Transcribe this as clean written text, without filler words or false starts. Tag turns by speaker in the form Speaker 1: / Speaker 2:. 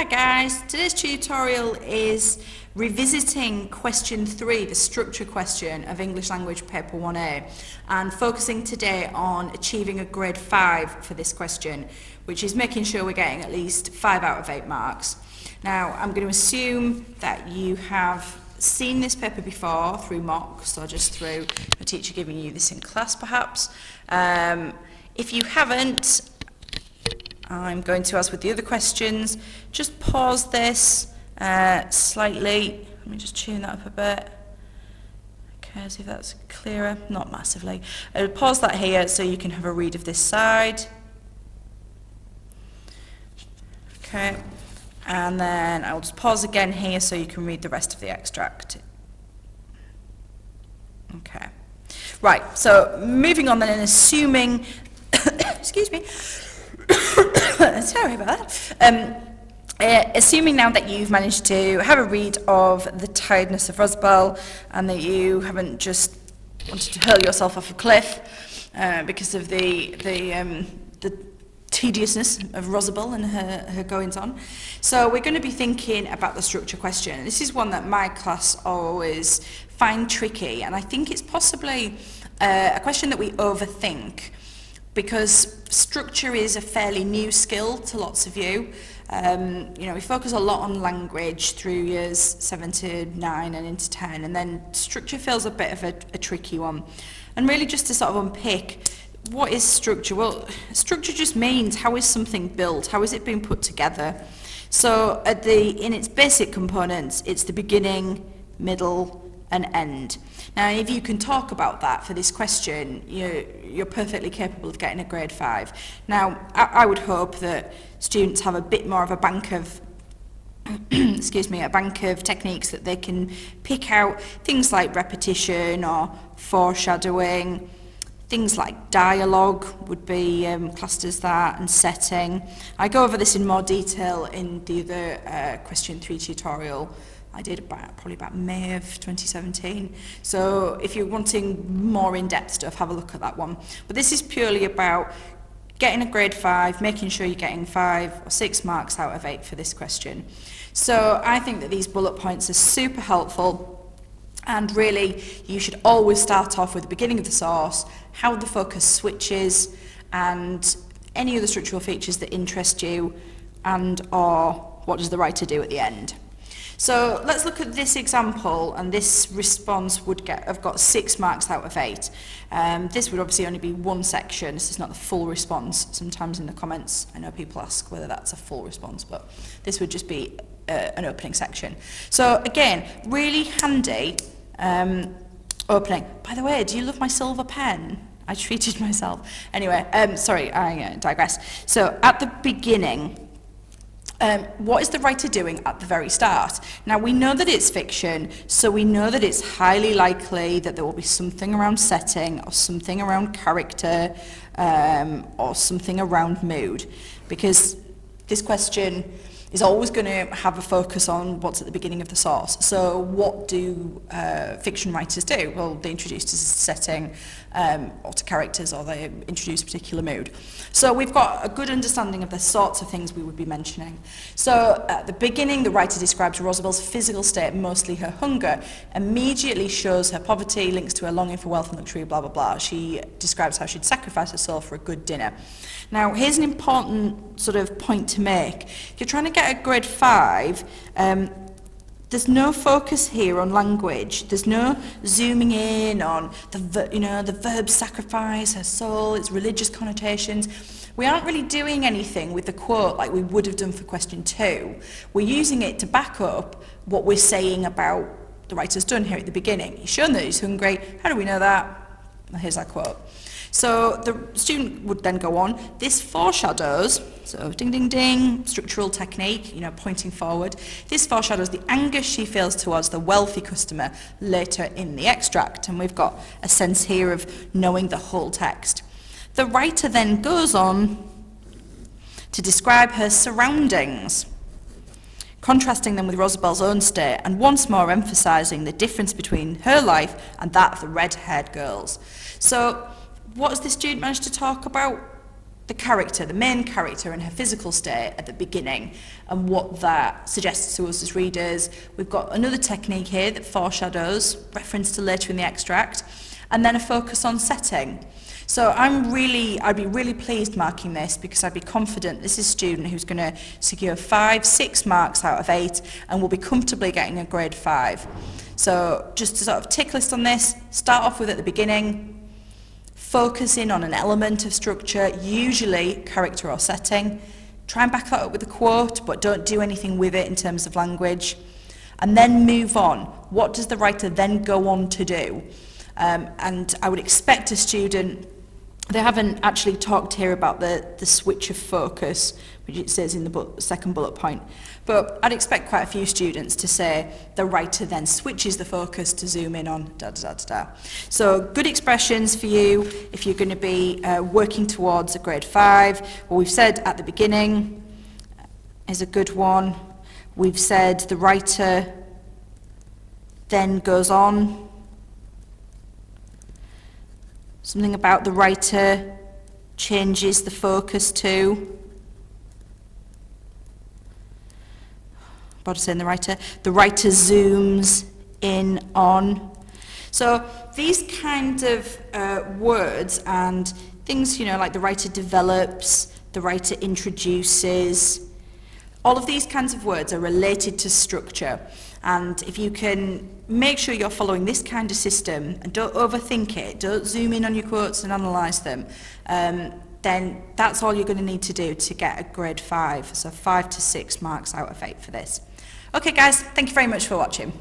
Speaker 1: Hi guys, today's tutorial is revisiting question 3, the structure question of English Language Paper 1A, and focusing today on achieving a grade 5 for this question, which is making sure we're getting at least 5 out of 8 marks. Now, I'm going to assume that you have seen this paper before through mocks or just through a teacher giving you this in class perhaps. If you haven't, I'm going to, as with the other questions, just pause this slightly. Let me just tune that up a bit. Okay, see if that's clearer. Not massively. I'll pause that here so you can have a read of this side. Okay, and then I'll just pause again here so you can read the rest of the extract. Okay, right, so moving on then and assuming, excuse me, sorry about that. Assuming now that you've managed to have a read of The Tiredness of Rosabelle and that you haven't just wanted to hurl yourself off a cliff because of the tediousness of Rosabelle and her goings-on. So we're going to be thinking about the structure question. This is one that my class always find tricky, and I think it's possibly a question that we overthink, because structure is a fairly new skill to lots of you. We focus a lot on language through years 7 to 9 and into 10, and then structure feels a bit of a tricky one. And really just to sort of unpick, what is structure? Well, structure just means how is something built, how is it being put together. So in its basic components, it's the beginning, middle, and end. Now, if you can talk about that for this question, you're perfectly capable of getting a grade 5. Now, I would hope that students have a bit more of a bank of excuse me, a bank of techniques that they can pick out, things like repetition or foreshadowing, things like dialogue would be classed as that, and setting. I go over this in more detail in the other question 3 tutorial I did probably about May of 2017. So if you're wanting more in-depth stuff, have a look at that one. But this is purely about getting a grade 5, making sure you're getting 5 or 6 marks out of 8 for this question. So I think that these bullet points are super helpful, and really you should always start off with the beginning of the source, how the focus switches, and any other structural features that interest you, and or what does the writer do at the end. So let's look at this example, and this response would have got 6 marks out of 8. This would obviously only be one section. This is not the full response. Sometimes in the comments I know people ask whether that's a full response, but this would just be an opening section. So again, really handy opening. By the way, do you love my silver pen? I treated myself. Anyway, sorry, I digress. So at the beginning, what is the writer doing at the very start? Now, we know that it's fiction, so we know that it's highly likely that there will be something around setting, or something around character, or something around mood, because this question is always going to have a focus on what's at the beginning of the source. So what do fiction writers do? Well, they introduce to setting, or to characters, or they introduce a particular mood. So we've got a good understanding of the sorts of things we would be mentioning. So at the beginning, the writer describes Rosabelle's physical state, mostly her hunger, immediately shows her poverty, links to her longing for wealth and luxury, blah, blah, blah. She describes how she'd sacrifice her soul for a good dinner. Now, here's an important sort of point to make. If you're trying to get a grade 5, there's no focus here on language. There's no zooming in on the verb sacrifice, her soul, its religious connotations. We aren't really doing anything with the quote like we would have done for question 2. We're using it to back up what we're saying about the writer's done here at the beginning. He's shown that he's hungry. How do we know that? Well, here's that quote. So the student would then go on. This foreshadows, so ding, ding, ding, structural technique, pointing forward. This foreshadows the anger she feels towards the wealthy customer later in the extract. And we've got a sense here of knowing the whole text. The writer then goes on to describe her surroundings, contrasting them with Rosabelle's own state, and once more emphasising the difference between her life and that of the red-haired girls. So what has the student managed to talk about? the character, the main character and her physical state at the beginning and what that suggests to us as readers. We've got another technique here that foreshadows, reference to later in the extract, and then a focus on setting. So I'd be really pleased marking this because I'd be confident this is a student who's going to secure 5, 6 marks out of 8 and will be comfortably getting a grade 5. So just to sort of tick list on this, start off with at the beginning, focus in on an element of structure, usually character or setting. Try and back that up with a quote, but don't do anything with it in terms of language. And then move on. What does the writer then go on to do? And I would expect a student, they haven't actually talked here about the switch of focus, which it says in the second bullet point, but I'd expect quite a few students to say the writer then switches the focus to zoom in on da da da da da. So good expressions for you if you're going to be working towards a grade 5. Well, we've said at the beginning is a good one. We've said the writer then goes on. Something about the writer changes the focus to. About to say in the writer zooms in on. So these kind of words and things, you know, like the writer develops, the writer introduces, all of these kinds of words are related to structure. And if you can make sure you're following this kind of system and don't overthink it, don't zoom in on your quotes and analyse them, then that's all you're going to need to do to get a grade 5. So 5 to 6 marks out of 8 for this. Okay guys, thank you very much for watching.